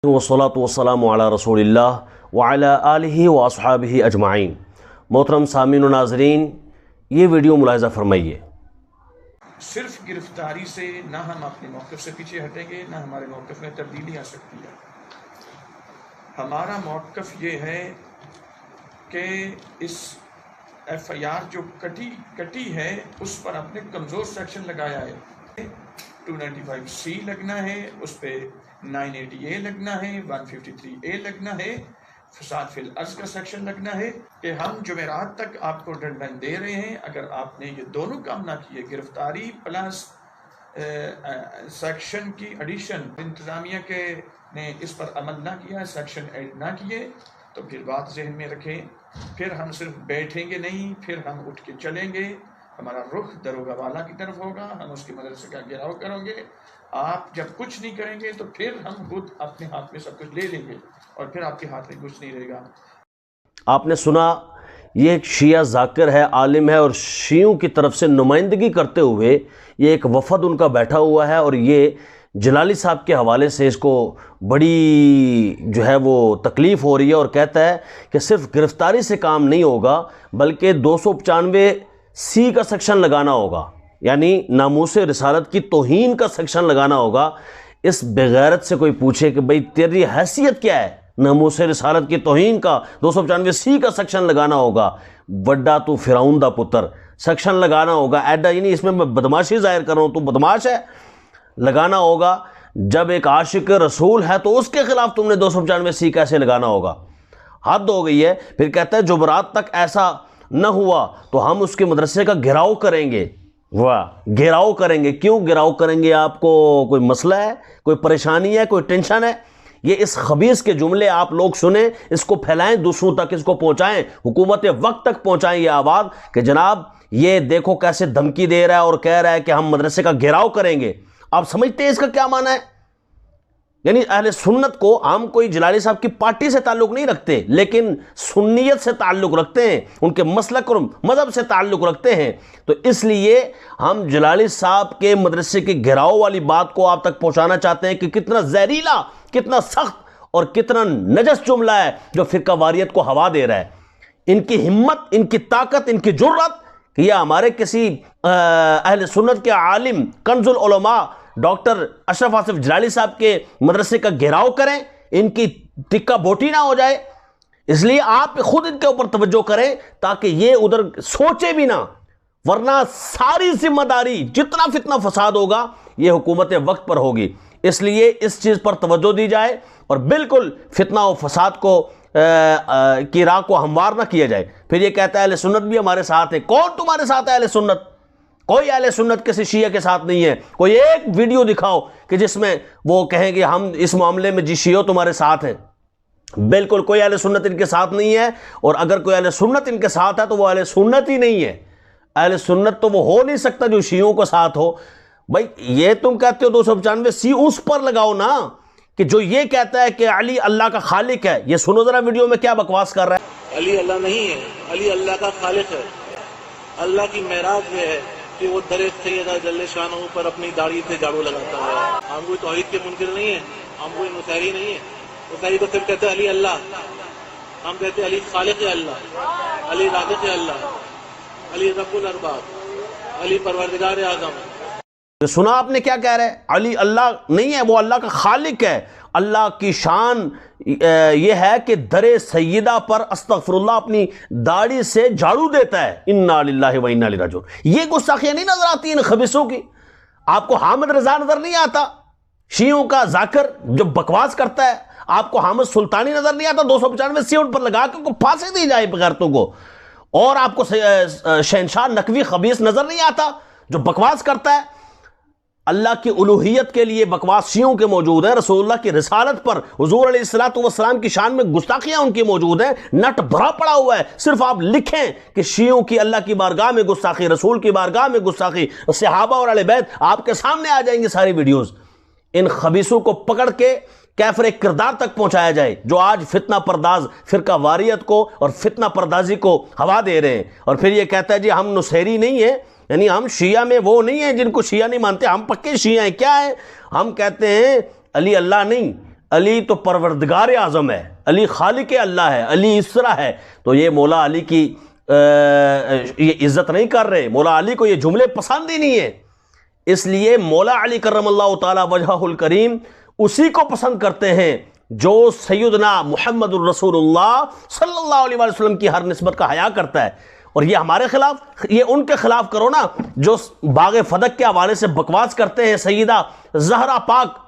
والصلاة والسلام علی رسول اللہ وعلی آلہ و اصحابہ اجمعین۔ محترم سامعین و ناظرین، یہ ویڈیو ملاحظہ فرمائیے۔ صرف گرفتاری سے نہ ہم اپنے موقف سے پیچھے ہٹیں گے، نہ ہمارے موقف میں تبدیلی آ سکتی ہے۔ ہمارا موقف یہ ہے کہ اس ایف آئی آر جو کٹی ہے اس پر اپنے کمزور سیکشن لگایا ہے۔ 295C لگنا ہے، اس پہ 980A لگنا ہے، 153A لگنا ہے، فساد فی الارض کا سیکشن لگنا ہے کہ ہم جمعرات تک آپ کو ڈیڈ لائن دے رہے ہیں۔ اگر آپ نے یہ دونوں کام نہ کیے، گرفتاری پلس سیکشن کی ایڈیشن، انتظامیہ کے نے اس پر عمل نہ کیا، سیکشن ایڈ نہ کیے، تو پھر بات ذہن میں رکھیں، پھر ہم صرف بیٹھیں گے نہیں، پھر ہم اٹھ کے چلیں گے۔ ہمارا رخ داروغہ والا کی طرف ہوگا، ہم اس کے مدرسے کا گھیراؤ کریں گے۔ آپ جب کچھ نہیں کریں گے تو پھر ہم خود اپنے ہاتھ میں سب کچھ لے لیں گے اور پھر آپ کے ہاتھ میں کچھ نہیں رہے گا۔ آپ نے سنا، یہ ایک شیعہ ذاکر ہے، عالم ہے، اور شیعوں کی طرف سے نمائندگی کرتے ہوئے یہ ایک وفد ان کا بیٹھا ہوا ہے، اور یہ جلالی صاحب کے حوالے سے اس کو بڑی جو ہے وہ تکلیف ہو رہی ہے، اور کہتا ہے کہ صرف گرفتاری سے کام نہیں ہوگا بلکہ 295C کا سیکشن لگانا ہوگا، یعنی ناموس رسالت کی توہین کا سیکشن لگانا ہوگا۔ اس بغیرت سے کوئی پوچھے کہ بھئی تیری حیثیت کیا ہے، ناموس رسالت کی توہین کا 295C کا سیکشن لگانا ہوگا، وڈا تو فرعون دا پتر، سیکشن لگانا ہوگا۔ ایڈا یعنی اس میں بدماشی ظاہر کر رہا ہوں، تو بدماش ہے، لگانا ہوگا۔ جب ایک عاشق رسول ہے تو اس کے خلاف تم نے 295C کیسے لگانا ہوگا؟ حد ہو گئی ہے۔ پھر کہتا ہے جمعرات تک ایسا نہ ہوا تو ہم اس کے مدرسے کا گھیراؤ کریں گے۔ واہ، گھیراؤ کریں گے؟ کیوں گھیراؤ کریں گے؟ آپ کو کوئی مسئلہ ہے، کوئی پریشانی ہے، کوئی ٹینشن ہے؟ یہ اس خبیث کے جملے آپ لوگ سنیں، اس کو پھیلائیں، دوسروں تک اس کو پہنچائیں، حکومت وقت تک پہنچائیں یہ آواز کہ جناب یہ دیکھو کیسے دھمکی دے رہا ہے اور کہہ رہا ہے کہ ہم مدرسے کا گھیراؤ کریں گے۔ آپ سمجھتے ہیں اس کا کیا معنی ہے؟ یعنی اہل سنت کو، ہم کوئی جلالی صاحب کی پارٹی سے تعلق نہیں رکھتے، لیکن سنیت سے تعلق رکھتے ہیں، ان کے مسلک اور مذہب سے تعلق رکھتے ہیں، تو اس لیے ہم جلالی صاحب کے مدرسے کے گھیراؤ والی بات کو آپ تک پہنچانا چاہتے ہیں کہ کتنا زہریلا، کتنا سخت اور کتنا نجس جملہ ہے جو فرقہ واریت کو ہوا دے رہا ہے۔ ان کی ہمت، ان کی طاقت، ان کی جرأت کہ یہ ہمارے کسی اہل سنت کے عالم کنز العلماء ڈاکٹر اشرف آصف جلالی صاحب کے مدرسے کا گھیراؤ کریں، ان کی ٹکا بوٹی نہ ہو جائے۔ اس لیے آپ خود ان کے اوپر توجہ کریں تاکہ یہ ادھر سوچے بھی نہ، ورنہ ساری ذمہ داری جتنا فتنہ فساد ہوگا یہ حکومت وقت پر ہوگی۔ اس لیے اس چیز پر توجہ دی جائے اور بالکل فتنہ و فساد کو کی راہ کو ہموار نہ کیا جائے۔ پھر یہ کہتا ہے اہل سنت بھی ہمارے ساتھ ہے۔ کون تمہارے ساتھ ہے اہل سنت؟ کوئی اہل سنت کسی شیعہ کے ساتھ نہیں ہے۔ کوئی ایک ویڈیو دکھاؤ کہ جس میں وہ کہیں کہ ہم اس معاملے میں جی شیعہ تمہارے ساتھ ہیں۔ بالکل کوئی اہل سنت ان کے ساتھ نہیں ہے، اور اگر کوئی اہل سنت ان کے ساتھ ہے تو وہ اہل سنت ہی نہیں ہے۔ اہل سنت تو وہ ہو نہیں سکتا جو شیعوں کو ساتھ ہو۔ بھائی یہ تم کہتے ہو 295C، اس پر لگاؤ نا، کہ جو یہ کہتا ہے کہ علی اللہ کا خالق ہے۔ یہ سنو ذرا ویڈیو میں کیا بکواس کر رہا ہے۔ علی اللہ نہیں ہے، علی اللہ کا خالق ہے۔ اللہ کی معراج یہ ہے کہ وہ در سیدہ جل شانہ پر اپنی داڑھی سے جھاڑو لگاتا ہے۔ ہم کوئی توحید کے منکر نہیں ہیں، ہم کوئی نصیری نہیں ہیں۔ نصیری تو صرف کہتے ہیں علی اللہ، ہم کہتے ہیں علی خالق اللہ، علی رازق اللہ، علی رب الارباب، علی پروردگار اعظم۔ سنا آپ نے کیا کہہ رہے ہیں؟ علی اللہ نہیں ہے، وہ اللہ کا خالق ہے۔ اللہ کی شان یہ ہے کہ در سیدہ پر استغفر اللہ اپنی داڑھی سے جھاڑو دیتا ہے۔ انا للہ و انا الیہ راجعون۔ یہ گستاخیاں نہیں نظر آتی ان خبیثوں کی؟ آپ کو حامد رضا نظر نہیں آتا، شیعوں کا ذاکر جو بکواس کرتا ہے؟ آپ کو حامد سلطانی نظر نہیں آتا؟ 295C ان پر لگا کے ان کو پھانسی دی جائے بغیرتوں کو؟ اور آپ کو شہنشاہ نقوی خبیث نظر نہیں آتا جو بکواس کرتا ہے؟ اللہ کی الوہیت کے لیے بکواس شیعوں کے موجود ہیں، رسول اللہ کی رسالت پر حضور علیہ الصلوۃ والسلام کی شان میں گستاخیاں ان کی موجود ہیں، نٹ بھرا پڑا ہوا ہے۔ صرف آپ لکھیں کہ شیعوں کی اللہ کی بارگاہ میں گستاخی، رسول کی بارگاہ میں گستاخی، صحابہ اور اہل بیت، آپ کے سامنے آ جائیں گے ساری ویڈیوز۔ ان خبیثوں کو پکڑ کے کیفر کردار تک پہنچایا جائے جو آج فتنہ پرداز فرقہ واریت کو اور فتنہ پردازی کو ہوا دے رہے ہیں۔ اور پھر یہ کہتا ہے جی ہم نصیری نہیں ہیں، یعنی ہم شیعہ میں وہ نہیں ہیں جن کو شیعہ نہیں مانتے، ہم پکے شیعہ ہیں۔ کیا ہیں؟ ہم کہتے ہیں علی اللہ نہیں، علی تو پروردگار اعظم ہے، علی خالق اللہ ہے، علی اس طرح ہے، تو یہ مولا علی کی یہ عزت نہیں کر رہے، مولا علی کو یہ جملے پسند ہی نہیں ہیں۔ اس لیے مولا علی کرم اللہ تعالی وجہہ الکریم اسی کو پسند کرتے ہیں جو سیدنا محمد الرسول اللہ صلی اللہ علیہ وسلم کی ہر نسبت کا حیا کرتا ہے۔ اور یہ ہمارے خلاف، یہ ان کے خلاف کرو نا جو باغ فدق کے حوالے سے بکواس کرتے ہیں، سیدہ زہرا پاک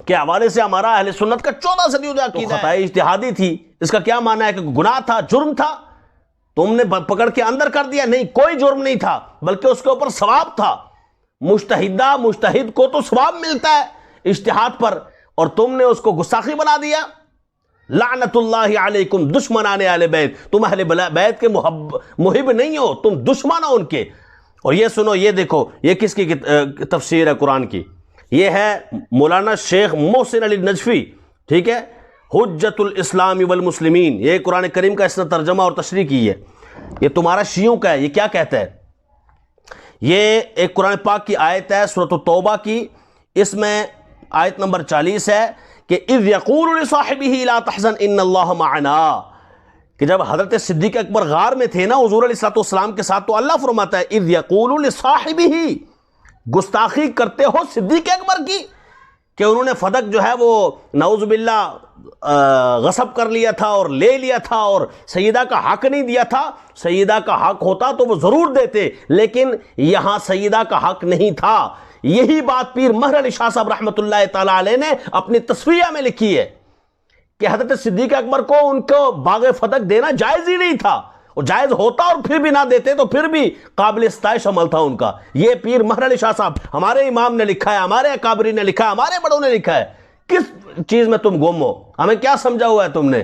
کے حوالے سے ہمارا اہل سنت کا 14 صدیوں سے عقیدہ ہے۔ خطا اجتہادی تھی، اس کا کیا معنی ہے کہ گناہ تھا، جرم تھا، تم نے پکڑ کے اندر کر دیا؟ نہیں، کوئی جرم نہیں تھا، بلکہ اس کے اوپر ثواب تھا۔ مجتہد کو تو ثواب ملتا ہے اجتہاد پر، اور تم نے اس کو گستاخی بنا دیا۔ لعنت اللہ علیکم دشمنان اہل بیت، تم اہل بیت کے محب نہیں ہو، تم دشمن ہو ان کے۔ اور یہ سنو، یہ دیکھو، یہ کس کی تفسیر ہے قرآن کی؟ یہ ہے مولانا شیخ محسن علی نجفی، ٹھیک ہے، حجت الاسلام والمسلمین، یہ قرآن کریم کا اس نے ترجمہ اور تشریح کی ہے۔ یہ تمہارا شیعوں کا ہے، یہ کیا کہتا ہے؟ یہ ایک قرآن پاک کی آیت ہے سورۃ التوبہ کی، اس میں آیت نمبر 40 ہے کہ اذ یقول لصاحبہ لا تحزن ان اللہ معنا، کہ جب حضرت صدیق اکبر غار میں تھے نا حضور علیہ السلام کے ساتھ، تو اللہ فرماتا ہے اذ یقول لصاحبہ، گستاخی کرتے ہو صدیق اکبر کی کہ انہوں نے فدق جو ہے وہ نعوذ باللہ غصب کر لیا تھا اور لے لیا تھا اور سیدہ کا حق نہیں دیا تھا۔ سیدہ کا حق ہوتا تو وہ ضرور دیتے، لیکن یہاں سیدہ کا حق نہیں تھا۔ یہی بات پیر مہر علی شاہ صاحب رحمۃ اللہ تعالی علیہ نے اپنی تصفیہ میں لکھی ہے کہ حضرت صدیق اکبر کو ان کو باغ فدق دینا جائز ہی نہیں تھا، اور جائز ہوتا اور پھر بھی نہ دیتے تو پھر بھی قابل ستائش عمل تھا ان کا۔ یہ پیر مہر علی شاہ صاحب ہمارے امام نے لکھا ہے، ہمارے اکابری نے لکھا ہے، ہمارے بڑوں نے لکھا ہے۔ کس چیز میں تم گم ہو؟ ہمیں کیا سمجھا ہوا ہے تم نے؟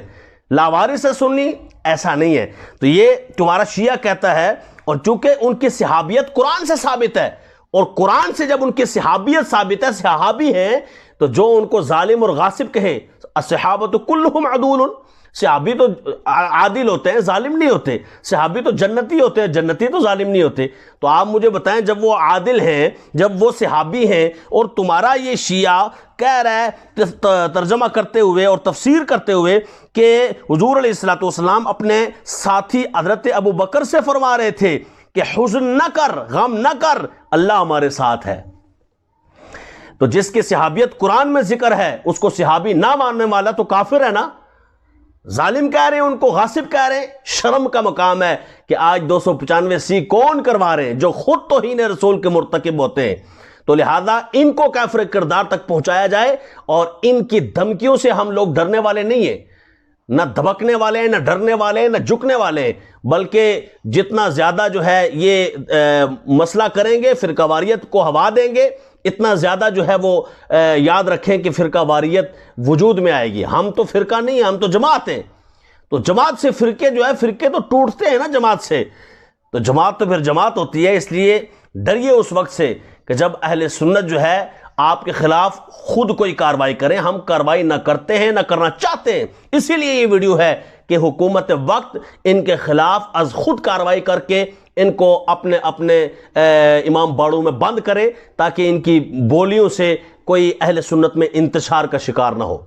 لاوارث سے سنی؟ ایسا نہیں ہے۔ تو یہ تمہارا شیعہ کہتا ہے، اور چونکہ ان کی صحابیت قرآن سے ثابت ہے، اور قرآن سے جب ان کی صحابیت ثابت ہے، صحابی ہیں، تو جو ان کو ظالم اور غاصب کہے، الصحابۃ کلہم عدول، صحابی تو عادل ہوتے ہیں، ظالم نہیں ہوتے۔ صحابی تو جنتی ہوتے ہیں، جنتی تو ظالم نہیں ہوتے۔ تو آپ مجھے بتائیں، جب وہ عادل ہیں، جب وہ صحابی ہیں، اور تمہارا یہ شیعہ کہہ رہا ہے ترجمہ کرتے ہوئے اور تفسیر کرتے ہوئے کہ حضور علیہ السلام اپنے ساتھی حضرت ابو بکر سے فرما رہے تھے کہ حزن نہ کر، غم نہ کر، اللہ ہمارے ساتھ ہے۔ تو جس کی صحابیت قرآن میں ذکر ہے، اس کو صحابی نہ ماننے والا تو کافر ہے نا، ظالم کہہ رہے ہیں، ان کو غاصب کہہ رہے ہیں۔ شرم کا مقام ہے کہ آج 295 کون کروا رہے ہیں جو خود توہین رسول کے مرتکب ہوتے ہیں۔ تو لہذا ان کو کافر کردار تک پہنچایا جائے، اور ان کی دھمکیوں سے ہم لوگ ڈرنے والے نہیں ہیں، نہ دھبکنے والے ہیں، نہ ڈرنے والے ہیں، نہ جھکنے والے ہیں، بلکہ جتنا زیادہ جو ہے یہ مسئلہ کریں گے، فرقہ واریت کو ہوا دیں گے، اتنا زیادہ جو ہے وہ یاد رکھیں کہ فرقہ واریت وجود میں آئے گی۔ ہم تو فرقہ نہیں ہیں، ہم تو جماعت ہیں۔ تو جماعت سے فرقے جو ہے، فرقے تو ٹوٹتے ہیں نا جماعت سے، تو جماعت تو پھر جماعت ہوتی ہے۔ اس لیے ڈریے اس وقت سے کہ جب اہل سنت جو ہے آپ کے خلاف خود کوئی کاروائی کریں۔ ہم کاروائی نہ کرتے ہیں، نہ کرنا چاہتے ہیں، اسی لیے یہ ویڈیو ہے کہ حکومت وقت ان کے خلاف از خود کاروائی کر کے ان کو اپنے امام باڑوں میں بند کرے، تاکہ ان کی بولیوں سے کوئی اہل سنت میں انتشار کا شکار نہ ہو۔